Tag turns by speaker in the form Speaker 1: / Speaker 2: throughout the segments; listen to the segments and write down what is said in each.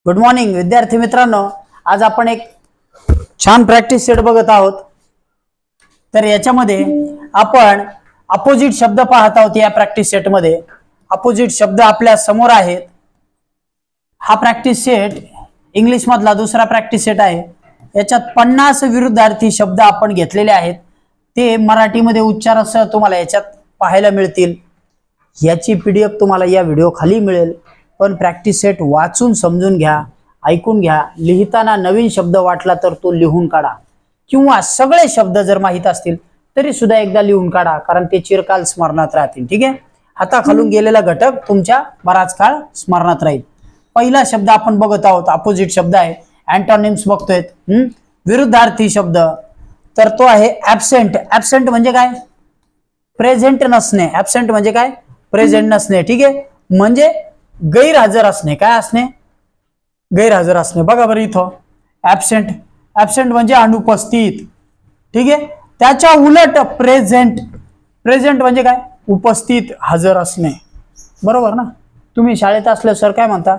Speaker 1: Good morning विद्यार्थी मित्रांनो, आज आपण एक छान प्रॅक्टिस सेट बघत आहोत। तर याच्यामध्ये आपण अपोजिट शब्द पाहत आहोत। या प्रॅक्टिस सेट मध्ये अपोजिट शब्द आपल्या समोर आहेत। हा प्रॅक्टिस सेट इंग्लिश मधला दुसरा प्रॅक्टिस सेट आहे। याच्यात 50 विरुद्धार्थी शब्द आपण घेतलेले आहेत। ते मराठीमध्ये उच्चारासह तुम्हाला याच्यात पाहायला मिळतील। याची पीडीएफ तुम्हाला या व्हिडिओ खाली मिळेल। पण प्रॅक्टिस सेट वाचून समजून घ्या, ऐकून घ्या। लिहिताना नवीन शब्द वाटला तर तो लिहून काढा, किंवा सगळे शब्द जर माहित असतील तरी सुद्धा एकदा लिहून काढा, कारण ते चिरकाल स्मरणात राहतील। ठीक आहे, हाताखालून गेलेला घटक तुमच्या बराच काळ स्मरणात राहील। पहिला शब्द आपण बघत आहोत, अपोजिट शब्द आहे। अँटोनिम्स बघतोय, विरुद्धार्थी शब्द। तर तो आहे ऍब्सेंट। ऍब्सेंट म्हणजे काय? प्रेझेंट नसणे। ऍब्सेंट म्हणजे काय? प्रेझेंट नसणे। ठीक आहे, म्हणजे गैरहजर असणे। काय असणे? गैरहजर असणे। बघा बरं इथं ऍब्सेंट। ऍब्सेंट म्हणजे अनुपस्थित। ठीक आहे, त्याच्या उलट प्रेझेंट। प्रेझेंट म्हणजे काय? उपस्थित, हजर असणे। बरोबर ना? तुम्ही शाळेत असले सर काय म्हणता?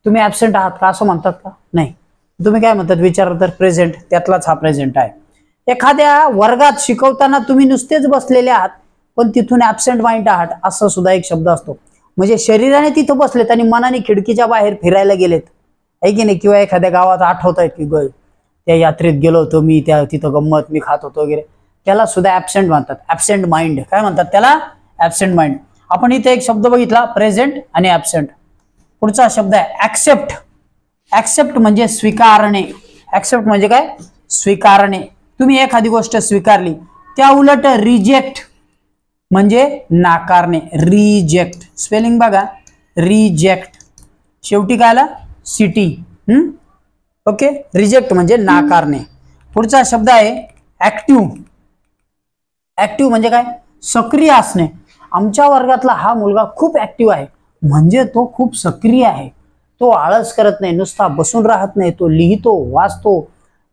Speaker 1: तुम्ही ऍब्सेंट आहात का असं म्हणतात का? नाही, तुम्ही काय म्हणतात विचारलं तर प्रेझेंट। त्यातलाच हा प्रेझेंट आहे। एखाद्या वर्गात शिकवताना तुम्ही नुसतेच बसलेले आहात, पण तिथून ऍब्सेंट माइंड आहात असा सुद्धा एक शब्द असतो। म्हणजे शरीराने तिथं बसलेत आणि मनाने खिडकीच्या बाहेर फिरायला गेलेत, आहे की नाही? किंवा एखाद्या गावात आठवत की त्या यात्रेत गेलो होतो मी, त्या तिथं गंमत मी खात होतो वगैरे, त्याला सुद्धा ऍब्सेंट म्हणतात। ऍब्सेंट माइंड काय म्हणतात त्याला? Absent mind. आपण इथे एक शब्द बघितला, प्रेझेंट आणि ऍब्सेंट। पुढचा शब्द आहे ऍक्सेप्ट। ऍक्सेप्ट म्हणजे स्वीकारणे। ऍक्सेप्ट म्हणजे काय? स्वीकारणे। तुम्ही एखादी गोष्ट स्वीकारली, त्या उलट रिजेक्ट म्हणजे नाकारणे। रिजेक्ट स्पेलिंग बघा, रिजेक्ट शेवटी काय आला? सिटी। ओके, रिजेक्ट म्हणजे नाकारणे। पुढचा शब्द आहे ऍक्टिव्ह। ऍक्टिव्ह म्हणजे काय? सक्रिय असणे। आमच्या वर्गातला हा मुलगा खूप ऍक्टिव्ह आहे, म्हणजे तो खूप सक्रिय आहे। तो आळस करत नाही, नुसता बसून राहत नाही, तो लिहितो, वाचतो,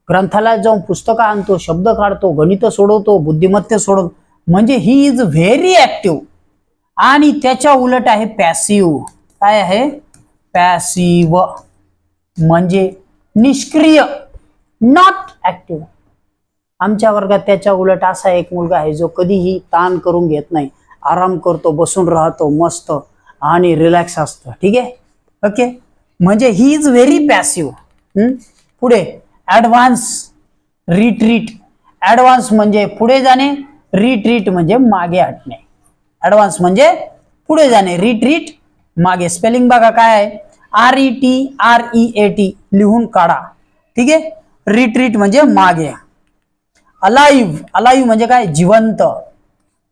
Speaker 1: ग्रंथालयात जाऊन पुस्तकं आणतो, शब्द काढतो, गणित सोडवतो, बुद्धिमत्ता सोडवतो, म्हणजे ही इज व्हेरी ऍक्टिव्ह। आणि त्याच्या उलट आहे पॅसिव्ह। काय आहे? पॅसिव्ह म्हणजे निष्क्रिय, नॉट ऍक्टिव्ह। आमच्या वर्गात त्याच्या उलट असा एक मुलगा आहे जो कधीही ताण करून घेत नाही, आराम करतो, बसून राहतो मस्त आणि रिलॅक्स असतो। ठीक आहे, ओके, म्हणजे ही इज व्हेरी पॅसिव्ह। पुढे ऍडव्हान्स, रिट्रीट। ऍडव्हान्स म्हणजे पुढे जाणे, रिट्रीट म्हणजे मागे हटणे। ऍडव्हान्स म्हणजे पुढे जाणे, रिट्रीट मागे। स्पेलिंग बघा काय आहे? RETREAT लिहून काढा। ठीक आहे, रिट्रीट म्हणजे मागे। अलाइव्ह। अलाइव्ह म्हणजे काय? जिवंत।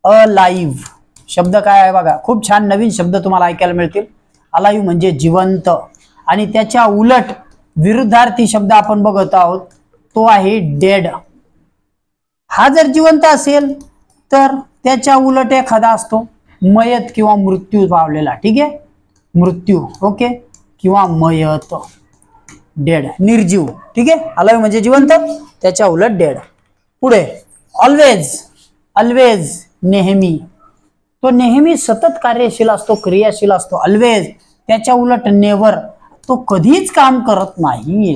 Speaker 1: अलाइव्ह शब्द काय आहे बघा, खूप छान नवीन शब्द तुम्हाला ऐकायला मिळतील। अलाइव्ह म्हणजे जिवंत। आणि त्याच्या उलट विरुद्धार्थी शब्द आपण बघत आहोत, तो आहे डेड। हा जर जिवंत असेल तर त्याच्या उलट एखादा असतो मयत किंवा मृत्यू पावलेला। ठीक आहे, मृत्यू। ओके, किंवा मयत, डेड, निर्जीव। ठीक आहे, अलाइव्ह म्हणजे जिवंत, त्याच्या उलट डेड। पुढे ऑलवेज। ऑलवेज नेहमी, तो नेहमी सतत कार्यशील असतो, क्रियाशील असतो। ऑलवेज त्याच्या उलट नेव्हर, तो कधीच काम करत नाही,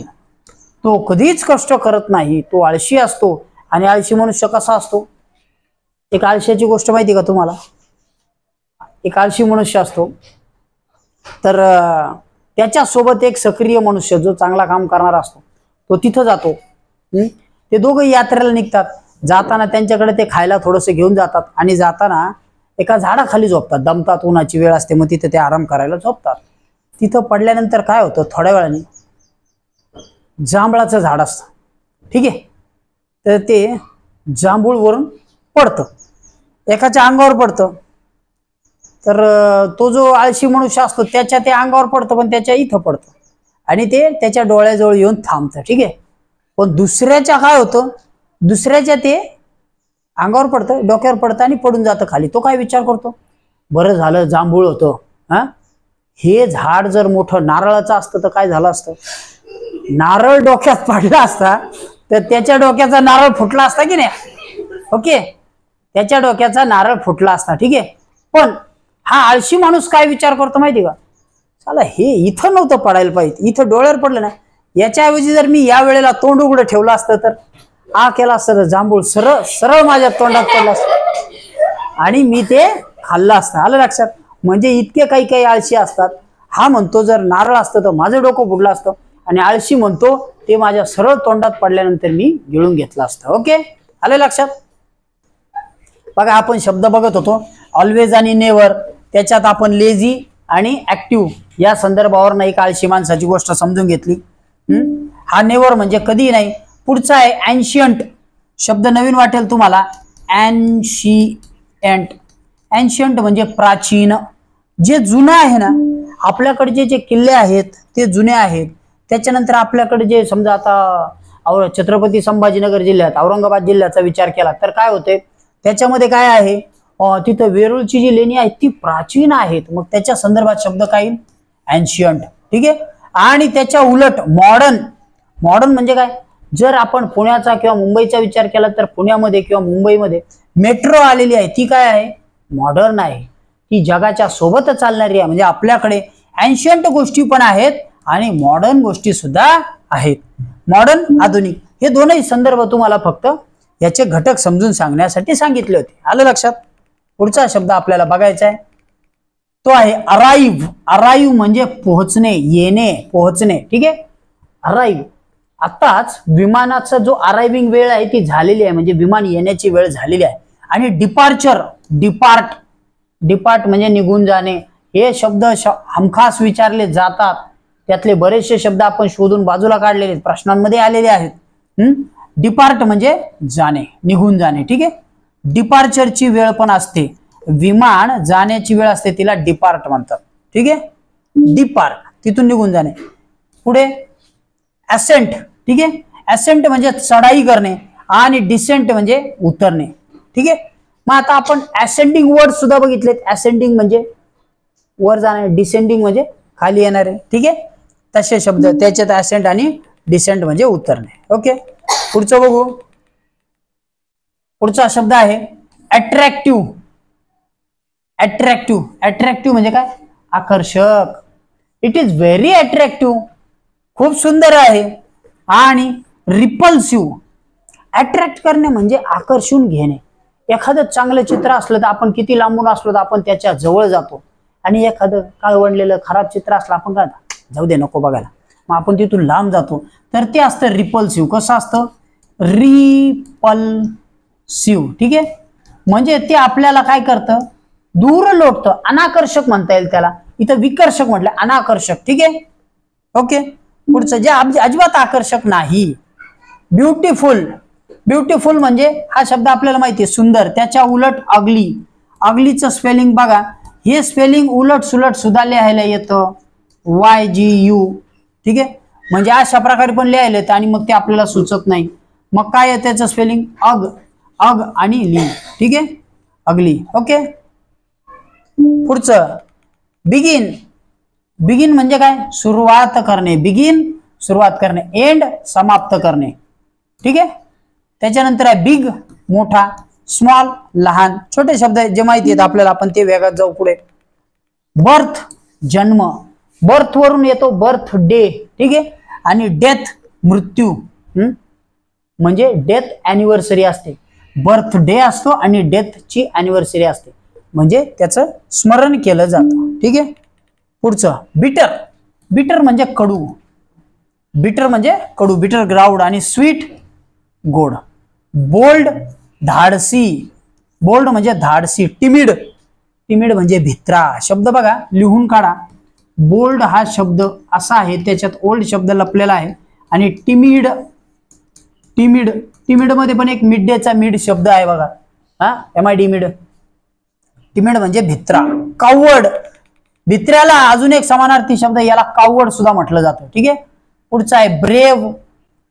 Speaker 1: तो कधीच कष्ट करत नाही, तो आळशी असतो। आणि आळशी मनुष्य कसा असतो? एक आळशीची गोष्ट माहिती का तुम्हाला? एक आळशी मनुष्य असतो, तर त्याच्या सोबत एक सक्रिय मनुष्य जो चांगला काम करणारा असतो, तो तिथं जातो। ते दोघं यात्रेला निघतात। जाताना त्यांच्याकडे ते खायला थोडंसं घेऊन जातात, आणि जाताना एका झाडाखाली झोपतात। दमतात, उन्हाची वेळ असते, मग तिथे ते आराम करायला झोपतात। तिथं पडल्यानंतर काय होतं, थोड्या वेळाने जांभळाचं झाड असतं। ठीक आहे, तर ते जांभूळ वरून पडतं, एकाच्या अंगावर पडतं। तर तो जो आळशी मनुष्य असतो त्याच्या ते अंगावर पडतं, पण त्याच्या इथं पडतं, आणि ते त्याच्या डोळ्याजवळ येऊन थांबतं। ठीक आहे, पण दुसऱ्याच्या काय होतं? दुसऱ्याच्या ते अंगावर पडतं, डोक्यावर पडतं आणि पडून जातं खाली। तो काय विचार करतो? बरं झालं जांभूळ होतं, हे झाड जर मोठं नारळाचं असतं तर काय झालं असतं? नारळ डोक्यात पडला असता तर त्याच्या डोक्याचा नारळ फुटला असता की नाही? ओके, त्याच्या डोक्याचा नारळ फुटला असता। ठीक आहे, पण हा आळशी माणूस काय विचार करतो माहिती का? चला हे इथं नव्हतं पडायला पाहिजे, इथं डोळ्यावर पडलं ना. याच्याऐवजी जर मी या वेळेला तोंड उघडं ठेवलं असतं तर आ केला असतं तर जांभूळ सरळ सरळ माझ्या तोंडात पडलं असतं आणि मी ते खाल्लं असतं. आलं लक्षात? म्हणजे इतके काही काही आळशी असतात. हा म्हणतो जर नारळ असतं तर माझं डोकं फुडलं असतं, आणि आळशी म्हणतो ते माझ्या सरळ तोंडात पडल्यानंतर मी गिळून घेतलं असतं. ओके, आलं लक्षात? बघा आपण शब्द बघत होतो ऑलवेज आणि नेव्हर. त्याच्यात आपण लेझी आणि ऍक्टिव्ह या संदर्भावर एक आळशी माणसाची गोष्ट समजून घेतली. हा नेव्हर म्हणजे कधी नाही. पुढचा आहे एन्शियंट. शब्द नवीन वाटेल तुम्हाला. एन्शियंट. एन्शियंट म्हणजे प्राचीन, जे जुनं आहे ना. आपल्याकडचे जे किल्ले आहेत ते जुने आहेत. त्याच्यानंतर आपल्याकडे जे समजा आता छत्रपती संभाजीनगर जिल्ह्यात, औरंगाबाद जिल्ह्याचा विचार केला तर काय होते, त्याच्यामध्ये काय आहे, तिथं वेरूळची जी लेणी आहेत ती प्राचीन आहेत. मग त्याच्या संदर्भात शब्द काय येईल? एन्शियंट. ठीक आहे. आणि त्याच्या उलट मॉडर्न. मॉडर्न म्हणजे काय, जर आपण पुण्याचा किंवा मुंबईचा विचार केला तर पुण्यामध्ये किंवा मुंबईमध्ये मेट्रो आलेली आहे, ती काय आहे? मॉडर्न आहे. ती जगाच्या सोबत चालणारी आहे. म्हणजे आपल्याकडे एन्शियंट गोष्टी पण आहेत आणि मॉडर्न गोष्टी सुद्धा आहेत. मॉडर्न, आधुनिक हे दोनही संदर्भ तुम्हाला फक्त याचे घटक समजून सांगण्यासाठी सांगितले होते. आलं लक्षात? पुढचा शब्द आपल्याला बघायचा आहे तो आहे अराईव्ह. अराईव्ह म्हणजे पोहोचणे, येणे, पोहोचणे. ठीक आहे. अराईव्ह. आताच विमानाचा जो अरायव्हिंग वेळ आहे ती झालेली आहे, म्हणजे विमान येण्याची वेळ झालेली आहे. आणि डिपार्चर, डिपार्ट. डिपार्ट म्हणजे निघून जाणे. हे शब्द हमखास विचारले जातात. त्यातले बरेचसे शब्द आपण शोधून बाजूला काढलेले, प्रश्नांमध्ये आलेले आहेत. डिपार्ट म्हणजे जाणे, निघून जाणे. ठीक आहे. डिपार्चरची वेळ पण असते, विमान जाण्याची वेळ असते, तिला डिपार्ट म्हणतात. ठीक आहे. डिपार्ट, तिथून निघून जाणे. पुढे असेंट. ठीक आहे. असेंट म्हणजे चढाई करणे आणि डिसेंट म्हणजे उतरणे. ठीक आहे. मग आता आपण असेंडिंग वर्ड सुद्धा बघितलेत. असेंडिंग म्हणजे वर जाणे, डिसेंडिंग म्हणजे खाली येणारे. ठीक आहे. तसे शब्द त्याच्यात असेंट आणि डिसेंट म्हणजे उतरणे. ओके, पुढचं बघू. पुढचा शब्द आहे अट्रॅक्टिव्ह. अट्रॅक्टिव्ह. अट्रॅक्टिव्ह म्हणजे काय? आकर्षक. It is very attractive. खूप सुंदर आहे. आणि रिपल्सिव्ह. अट्रॅक्ट करणे म्हणजे आकर्षून घेणे. एखादं चांगलं चित्र असलं तर आपण किती लांबून असलो तर आपण त्याच्या जवळ जातो, आणि एखादं काळवंडलेलं खराब चित्र असलं आपण काय जाऊ दे नको बघायला, मग आपण तिथून लांब जातो. तर ते असतं रिपल्सिव्ह. कसं असतं? रिपल्सिव्ह. ठीक आहे. म्हणजे ते आपल्याला काय करतं? दूर लोटतं. अनाकर्षक म्हणता येईल त्याला. इथं विकर्षक म्हटलं, अनाकर्षक. ठीक आहे. ओके, पुढचं जे अजिबात आकर्षक नाही. ब्युटिफुल. ब्युटिफुल म्हणजे हा शब्द आपल्याला माहिती आहे, सुंदर. त्याच्या उलट अगली. अगलीचं स्पेलिंग बघा. हे स्पेलिंग उलट सुलट सुद्धा लिहायला येतं. YGU. ठीक आहे. म्हणजे अशा प्रकारे पण लिहायला येतं आणि मग ते आपल्याला सुचत नाही. मग काय आहे त्याचं स्पेलिंग? अग, अग आणि ली. ठीक आहे. अगली. ओके, पुढचं बिगिन. बिगिन म्हणजे काय? सुरुवात करणे. बिगिन सुरुवात करणे, एंड समाप्त करणे. ठीक आहे. त्याच्यानंतर आहे बिग, मोठा, स्मॉल, लहान. छोटे शब्द जे माहिती आहेत आपल्याला, आपण ते वेगात जाऊ पुढे. बर्थ, जन्म. बर्थ वरून येतो बर्थ डे. ठीक आहे. आणि डेथ, मृत्यू. म्हणजे डेथ अॅनिव्हर्सरी असते. बर्थ डे असतो आणि डेथची अॅनिव्हर्सरी असते, म्हणजे त्याचं स्मरण केलं जातं. ठीक आहे. पुढचं बिटर. बिटर म्हणजे कडू. बिटर म्हणजे कडू. बिटर ग्राउंड. आणि स्वीट, गोड. बोल्ड, धाडसी. बोल्ड म्हणजे धाडसी. टिमिड. टिमिड म्हणजे भित्रा. शब्द बघा, लिहून काढा. बोल्ड हा शब्द असा आहे, त्याच्यात ओल्ड शब्द लपलेला आहे. आणि टिमिड, टिमिड, टिमिड मध्ये पण एक मिड डेचा मिड शब्द आहे बघा. MID mid. टिमिड म्हणजे भित्रा. कावड. भित्र्याला अजून एक समानार्थी शब्द, याला कावड सुद्धा म्हटलं जातं. ठीक आहे. पुढचा आहे ब्रेव,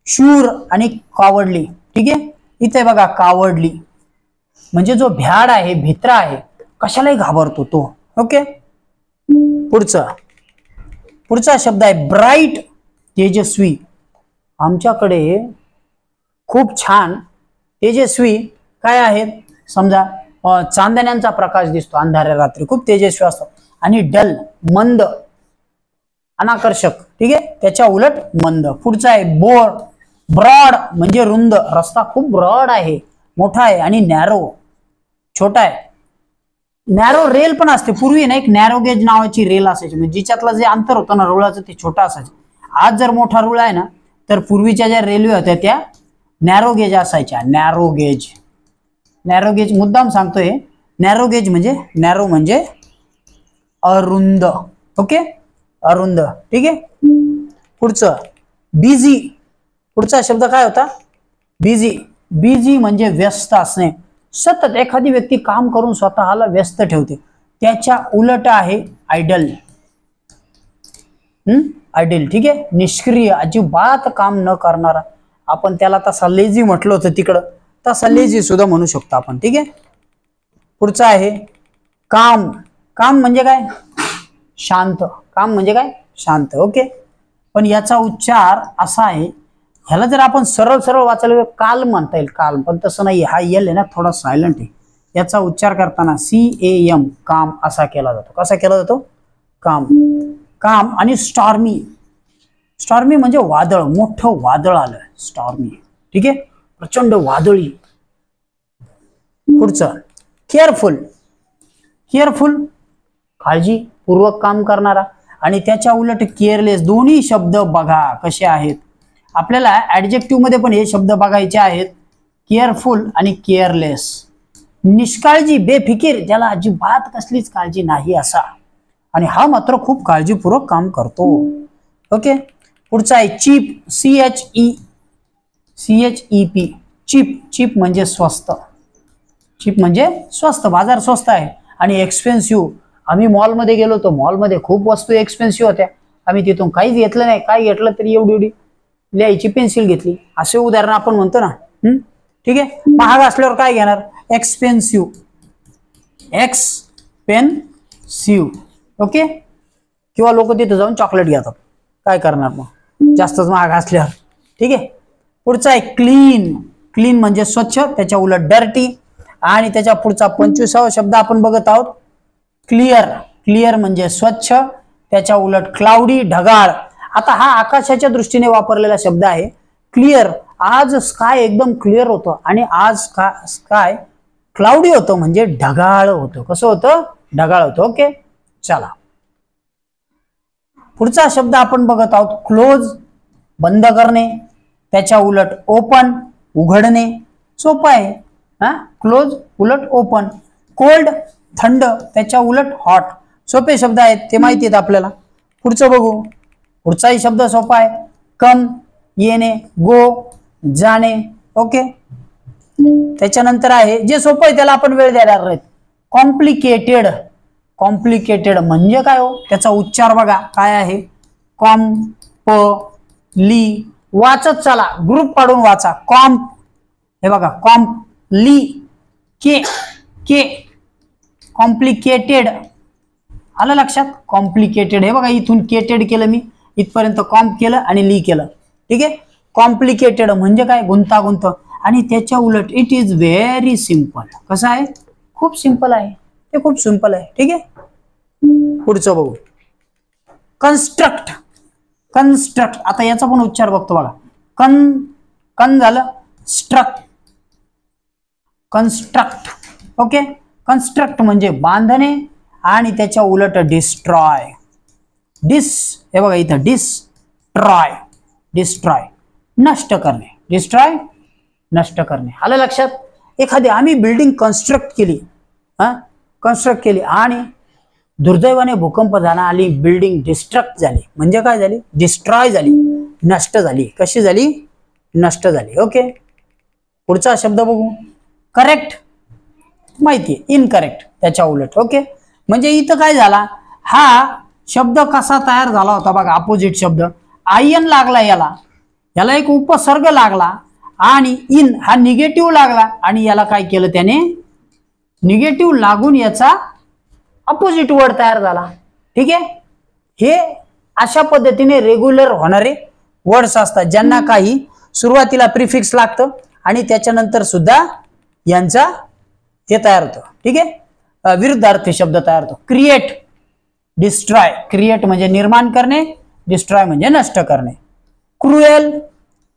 Speaker 1: शूर आणि कावडली. ठीक आहे. इथे बघा कावडली म्हणजे जो भ्याड आहे, भित्रा आहे, कशालाही घाबरतो तो. ओके, पुढचा शब्द आहे ब्राईट, तेजस्वी. आमच्याकडे खूप छान तेजस्वी काय आहेत? समजा चांदण्यांचा प्रकाश दिसतो अंधाऱ्या रात्री, खूप तेजस्वी असतो. आणि डल, मंद. अनाकर्षक, ठीक आहे, त्याच्या उलट मंद. पुढचा आहे ब्रॉड म्हणजे रुंद, रस्ता खूप ब्रॉड आहे, मोठा आहे. आणि नॅरो छोटा आहे. नॅरो रेल पण असते, पूर्वी ना एक नॅरो गेज नावाची रेल असायची, म्हणजे जिच्यातलं जे अंतर होतं ना रुळाचं ते छोटा असायचं. आज जर मोठा रुळ आहे ना तर पूर्वीच्या ज्या रेल्वे होत्या त्या नॅरो गेज असायच्या. नॅरो गेज मुद्दाम सांगतोय. नॅरो गेज म्हणजे नॅरो म्हणजे अरुंद. ओके, अरुंद, ठीक आहे. पुढचं बिझी. पुढचा शब्द काय होता? बिझी म्हणजे व्यस्त असणे. सतत एखादी व्यक्ती काम करून स्वतःला व्यस्त ठेवते, त्याच्या उलट आहे आयडल. आयडल, ठीक आहे, निष्क्रिय, अजिबात काम न करणारा. आपण त्याला तसा लेझी म्हटलं होतं तिकडं, तसा लेझी सुद्धा म्हणू शकतो आपण, ठीक आहे. पुढचा आहे काम. काम म्हणजे काय? शांत. काम म्हणजे काय? शांत. ओके, पण याचा उच्चार असा आहे, ह्याला जर आपण सरळ वाचायला काल म्हणता येईल, काल, पण तसं नाही. हा यल आहे ना थोडा सायलेंट आहे. याचा उच्चार करताना CAM काम असा केला जातो. कसा केला जातो? काम. आणि स्टॉर्मी म्हणजे वादळ, मोठं वादळ आलं, स्टॉर्मी, ठीक आहे, प्रचंड वादळी. पुढचं केअरफुल काळजीपूर्वक काम करणारा. आणि त्याच्या उलट केअरलेस. दोन्ही शब्द बघा कसे आहेत. आपल्याला ऍडजेक्टिव्ह मध्ये पण हे शब्द बघायचे आहेत, केअरफुल आणि केअरलेस. निष्काळजी, बेफिकीर, ज्याला अजिबात कसलीच काळजी नाही असा. आणि हा मात्र खूप काळजीपूर्वक काम करतो. ओके, पुढचा आहे चीप. CHEP. चीप म्हणजे स्वस्त. चीप म्हणजे स्वस्त, बाजार स्वस्त आहे. आणि एक्सपेन्सिव्ह. आम्ही मॉलमध्ये गेलो होतो, मॉलमध्ये खूप वस्तू एक्सपेन्सिव्ह होत्या, आम्ही तिथून काहीच घेतलं नाही. काय घेतलं तरी एवढी लिहायची पेन्सिल घेतली, असे उदाहरण आपण म्हणतो ना. ठीक आहे, महाग असल्यावर काय घेणार? एक्सपेन्सिव्ह. ओके, किंवा लोक तिथे जाऊन चॉकलेट घेतात, काय करणार मग जास्तच महाग असल्यावर, ठीक आहे. पुढचा आहे क्लीन म्हणजे स्वच्छ, त्याच्या उलट डर्टी. आणि त्याच्या पुढचा 25वा शब्द आपण बघत आहोत, क्लिअर म्हणजे स्वच्छ, त्याच्या उलट क्लाउडी, ढगाळ. आता हा आकाशाच्या दृष्टीने वापरलेला शब्द आहे. क्लिअर, आज स्काय एकदम क्लिअर होतं, आणि आज स्काय क्लाउडी होतं म्हणजे ढगाळ होतं. कसं होतं? ढगाळ होतं. ओके, चला पुढचा शब्द आपण बघत आहोत, क्लोज बंद करणे, त्याच्या उलट ओपन उघडणे. सोपं आहे. क्लोज उलट ओपन. कोल्ड थंड, त्याच्या उलट हॉट. सोपे शब्द आहेत, ते माहिती आहेत आपल्याला. पुढचं बघू. पुढचाही शब्द सोपा आहे, कम येणे, गो जाणे. ओके, त्याच्यानंतर आहे जे सोपं आहे त्याला आपण वेळ द्यायला नाहीत. कॉम्प्लिकेटेड म्हणजे काय हो? त्याचा उच्चार बघा काय आहे, वाचत चला, ग्रुप पाडून वाचा. हे बघा, कॉम्प्लिकेटेड. आलं लक्षात? कॉम्प्लिकेटेड. हे बघा, इथून केटेड केलं मी, इथपर्यंत कॉम्प केलं आणि ली केलं, ठीक आहे. कॉम्प्लिकेटेड म्हणजे काय? गुंतागुंत. आणि त्याच्या उलट इट इज व्हेरी सिंपल. कसं आहे? खूप सिंपल आहे, ते खूप सिंपल आहे, ठीक आहे. पुढचं बघू, कन्स्ट्रक्ट. आता याचा पण उच्चार बघतो बघा, कन झालं, कन्स्ट्रक्ट. ओके, कन्स्ट्रक्ट म्हणजे बांधणे, आणि त्याच्या उलट डिस्ट्रॉय. हे बघा इथं, डिस्ट्रॉय नष्ट करणे, डिस्ट्रॉय नष्ट करणे. आलं लक्षात? एखादी आम्ही बिल्डिंग कन्स्ट्रक्ट केली आणि दुर्दैवाने भूकंप झाला आणि बिल्डिंग डिस्ट्रक्ट झाली. म्हणजे काय झाली? डिस्ट्रॉय झाली, नष्ट झाली. कशी झाली? नष्ट झाली. ओके, पुढचा शब्द बघू, करेक्ट. माहितीये, इनकरेक्ट त्याच्या उलट. ओके, म्हणजे इथं काय झाला, हा शब्द कसा तयार झाला होता बघा, अपोजिट शब्द. आयन लागला याला एक उपसर्ग लागला, आणि इन हा निगेटिव्ह लागला, आणि याला काय केलं त्याने? निगेटिव्ह लागून याचा अपोजिट वर्ड तयार झाला. ठीक आहे, हे अशा पद्धतीने रेग्युलर होणारे वर्ड्स असतात, ज्यांना काही सुरुवातीला प्रिफिक्स लागतं आणि त्याच्यानंतर सुद्धा यांचा हे तयार होतं. ठीक आहे, विरुद्धार्थी शब्द तयार होतो. Create, destroy. क्रिएट म्हणजे निर्माण करणे, डिस्ट्रॉय म्हणजे नष्ट करणे. क्रुएल,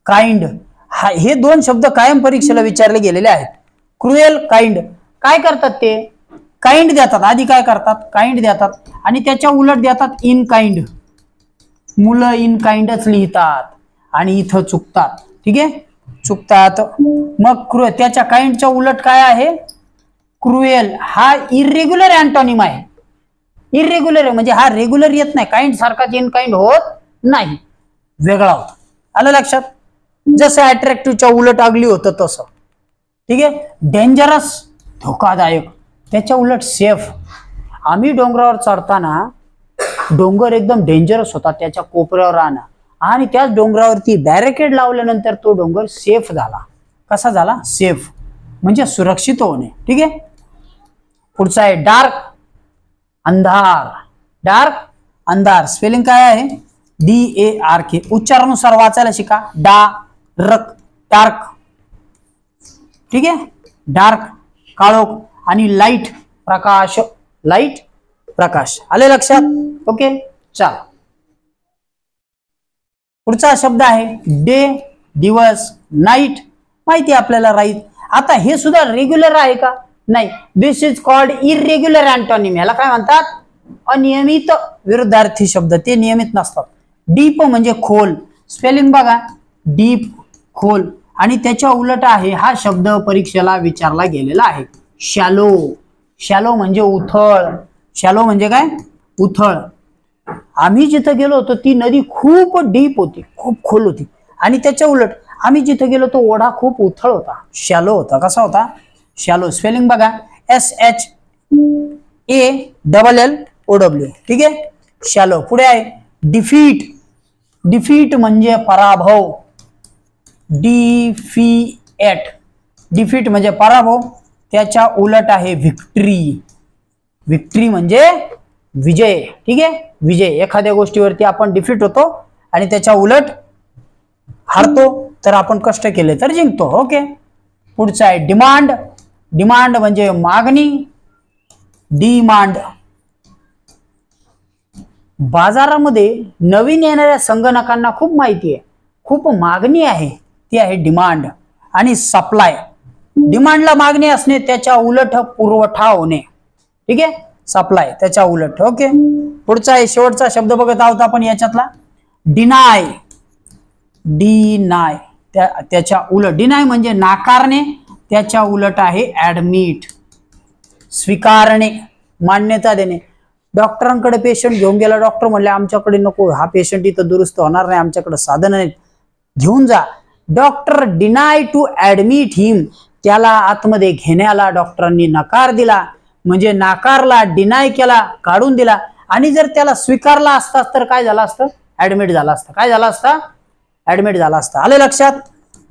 Speaker 1: काइंड, हे दोन शब्द कायम परीक्षेला विचारले गेलेले आहेत. क्रुएल, काइंड, काय करतात ते? काइंड देतात. आधी काय करतात? काइंड देतात आणि त्याच्या उलट देतात इन काइंड. मुलं इन काइंडच लिहितात आणि इथं चुकतात. ठीक आहे, चुकतात. मग त्याच्या काइंडच्या उलट काय आहे? क्रुएल. हा इरेग्युलर अँटोनिम आहे. इरेग्युलर आहे म्हणजे हा रेग्युलर येत नाही, काइंड सारखाच इन काइंड होत नाही, वेगळा होता. आलं लक्षात? जसं अट्रॅक्टिव्हच्या उलट अगली होतं तसं. ठीक आहे. डेंजरस, धोकादायक, त्याच्या उलट सेफ. आम्ही डोंगरावर चढताना डोंगर एकदम डेंजरस होता, त्याच्या कोपऱ्यावर राहणं, आणि त्याच डोंगरावरती बॅरिकेड लावल्यानंतर तो डोंगर सेफ झाला. कसा झाला? सेफ म्हणजे सुरक्षित होणे. ठीक आहे. पुढचा आहे डार्क, अंधार. डार्क, अंधार. स्पेलिंग काय आहे? DARK. उच्चारानुसार वाचायला शिका. Dark, dark. ठीक आहे. डार्क, काळोख, आणि लाईट, प्रकाश. लाईट, प्रकाश. आले लक्षात? ओके, चला. पुढचा शब्द आहे डे, दिवस. नाईट माहिती आपल्याला, राईट. आता हे सुद्धा रेग्युलर आहे का? नाही. दिस इज कॉल्ड इरेग्युलर अँटोनिम. याला काय म्हणतात? अनियमित विरुद्धार्थी शब्द. ते नियमित नसतात. डीप म्हणजे खोल. स्पेलिंग बघा, डीप, खोल. आणि त्याच्या उलट आहे, हा शब्द परीक्षेला विचारला गेलेला आहे, शॅलो. शॅलो म्हणजे उथळ. शॅलो म्हणजे काय? उथळ. आम्ही जिथं गेलो होतो ती नदी खूप डीप होती, खूप खोल होती, आणि त्याच्या उलट आम्ही जिथं गेलो तो ओढा खूप उथळ होता, शॅलो होता. कसा होता? शॅलो. स्पेलिंग बघा, SHALLOW. ठीक आहे, शॅलो. पुढे आहे डिफीट. डिफीट म्हणजे पराभव. डिफीट म्हणजे पराभव. त्याच्या उलट आहे व्हिक्ट्री. व्हिक्ट्री म्हणजे विजय. ठीक आहे, विजय. एखाद्या गोष्टीवरती आपण डिफीट होतो आणि त्याच्या उलट हारतो, तर आपण कष्ट केले तर जिंकतो. ओके. पुढचा आहे डिमांड. डिमांड म्हणजे मागणी. डिमांड. बाजारामध्ये नवीन येणाऱ्या संगणकांना खूप माहिती आहे, खूप मागणी आहे, ती आहे डिमांड. आणि सप्लाय. डिमांडला मागणी असणे, त्याच्या उलट पुरवठा होणे. ठीक आहे, सप्लाय, त्याच्या उलट. ओके. पुढचा आहे शेवटचा शब्द बघत आहोत आपण याच्यातला, डिनाय. डिनाय, त्याच्या उलट. डिनाय म्हणजे नाकारणे, त्याच्या उलट आहे ऍडमिट. स्वीकारणे, मान्यता देणे. डॉक्टरांकडे पेशंट घेऊन गेला, डॉक्टर म्हणले आमच्याकडे नको, हा पेशंट इथं दुरुस्त होणार नाही, आमच्याकडे साधन नाहीत, घेऊन जा. डॉक्टर डिनाय टू ऍडमिट हिम. त्याला आतमध्ये घेण्याला डॉक्टरांनी नकार दिला, म्हणजे नाकारला, डिनाय केला, काढून दिला. आणि जर त्याला स्वीकारला असता तर काय झालं असतं? ऍडमिट झाला असता. काय झाला असता? ऍडमिट झाला असता. आले लक्षात?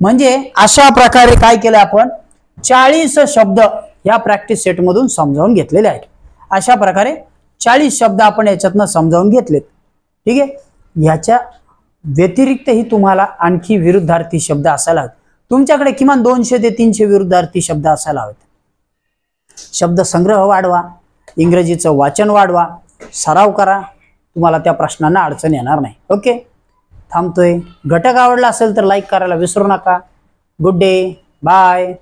Speaker 1: म्हणजे अशा प्रकारे काय केलं आपण? 40 शब्द या प्रॅक्टिस सेट मधून समजावून घेतलेले आहेत. अशा प्रकारे 40 शब्द आपण याच्यातनं समजावून घेतलेत. ठीक आहे. याच्या व्यतिरिक्तही तुम्हाला आणखी विरुद्धार्थी शब्द असायला हवेत. तुमच्याकडे किमान 200 ते 300 विरुद्धार्थी शब्द असायला हवेत. शब्द संग्रह वाढवा, इंग्रजीचं वाचन वाढवा, सराव करा, तुम्हाला त्या प्रश्नांना अडचण येणार नाही. ओके, थांबतोय. घटक आवडला असेल तर लाईक करायला विसरू नका. Good day, bye.